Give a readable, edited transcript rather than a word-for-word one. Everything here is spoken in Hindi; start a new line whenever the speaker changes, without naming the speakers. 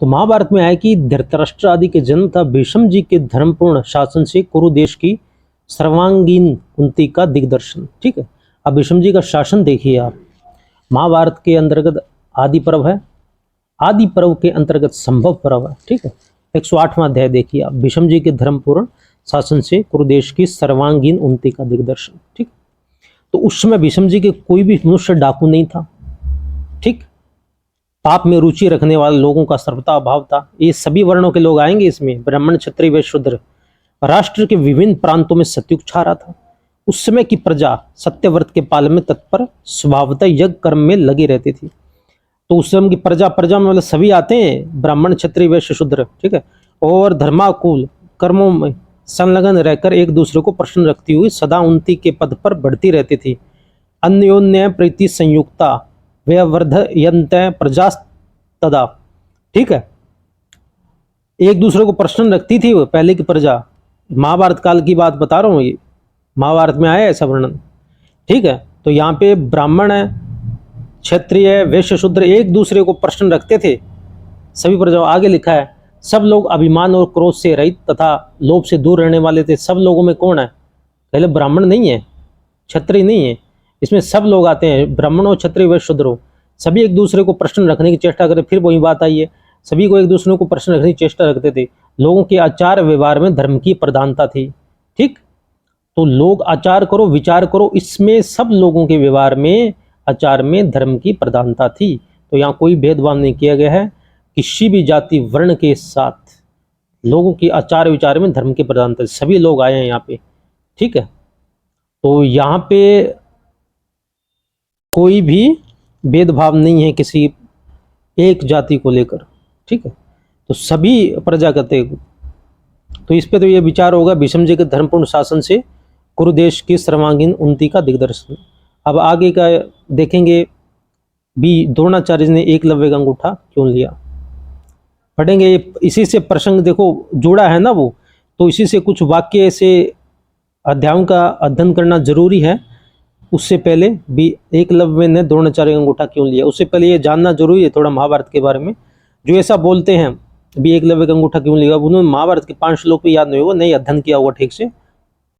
तो महाभारत में आया कि धृतराष्ट्र आदि के जन्म था भीष्म जी के धर्मपूर्ण शासन से कुरु देश की सर्वांगीण उन्नति का दिग्दर्शन। ठीक है, अब भीष्म जी का शासन देखिए आप। महाभारत के अंतर्गत आदि पर्व है, आदि पर्व के अंतर्गत संभव पर्व है। ठीक है, 108वां अध्याय देखिए आप, भीष्म जी के धर्मपूर्ण शासन से कुरुदेश की सर्वांगीण उन्नति का दिग्दर्शन। ठीक, तो उस समय भीष्म जी के कोई भी मनुष्य डाकू नहीं था। ठीक, पाप में रुचि रखने वाले लोगों का सर्वथा अभाव था। ये सभी वर्णों के लोग आएंगे इसमें, ब्राह्मण, क्षत्रिय, वैश्य, शूद्र। राष्ट्र के विभिन्न प्रांतों में सत्युग छा रहा था। उस समय की प्रजा सत्यव्रत के पालन में तत्पर, स्वभावतः यज्ञ कर्म में लगी रहती थी। तो उस समय की प्रजा में मतलब सभी आते हैं, ब्राह्मण, क्षत्रिय, वैश्य, शूद्र। ठीक है, और धर्माकुल कर्मों में संलग्न रहकर एक दूसरे को प्रसन्न रखती हुई सदा उन्नति के पद पर बढ़ती रहती थी। अन्योन्य प्रीति संयुक्ता व्यवर्धयन्त प्रजास्तदा। ठीक है, एक दूसरे को प्रसन्न रखती थी वो पहले की प्रजा। महाभारत काल की बात बता रहा हूँ, ये महाभारत में आया ऐसा वर्णन। ठीक है, तो यहाँ पे ब्राह्मण है, क्षत्रिय, वैश्य, शूद्र एक दूसरे को प्रसन्न रखते थे सभी प्रजाओं। आगे लिखा है सब लोग अभिमान और क्रोध से रहित तथा लोभ से दूर रहने वाले थे। सब लोगों में कौन है? पहले ब्राह्मण नहीं है, क्षत्रिय नहीं है, इसमें सब लोग आते हैं, ब्राह्मणों, क्षत्रिय, वैश्य, शूद्रों, सभी एक दूसरे को प्रसन्न रखने की चेष्टा करते। फिर वही बात आई है, सभी को एक दूसरे को प्रसन्न रखने की चेष्टा रखते थे। लोगों के आचार व्यवहार में धर्म की प्रधानता थी। ठीक, तो लोग आचार करो, विचार करो, इसमें सब लोगों के व्यवहार में, आचार में धर्म की प्रधानता थी। तो यहाँ कोई भेदभाव नहीं किया गया है किसी भी जाति वर्ण के साथ। लोगों की आचार विचार में धर्म की प्रधानता, सभी लोग आए हैं यहाँ पे। ठीक है, तो यहाँ पे कोई भी भेदभाव नहीं है किसी एक जाति को लेकर। ठीक है, तो सभी प्रजा करते। तो इस पे तो ये विचार होगा भीष्म जी के धर्मपूर्ण शासन से कुरुदेश की सर्वांगीण उन्नति का दिग्दर्शन। अब आगे का देखेंगे भी, द्रोणाचार्य ने एकलव्य का अंगूठा क्यों लिया, पढ़ेंगे। इसी से प्रसंग देखो जुड़ा है ना वो, तो इसी से कुछ वाक्य ऐसे अध्यायों का अध्ययन करना जरूरी है। उससे पहले भी एकलव्य ने द्रोणाचार्य का अंगूठा क्यों लिया, उससे पहले ये जानना जरूरी है थोड़ा महाभारत के बारे में। जो ऐसा बोलते हैं भी एकलव्य का अंगूठा क्यों लिया, उन्होंने महाभारत के 5 श्लोक भी याद नहीं होगा, नहीं अध्ययन किया हुआ ठीक से।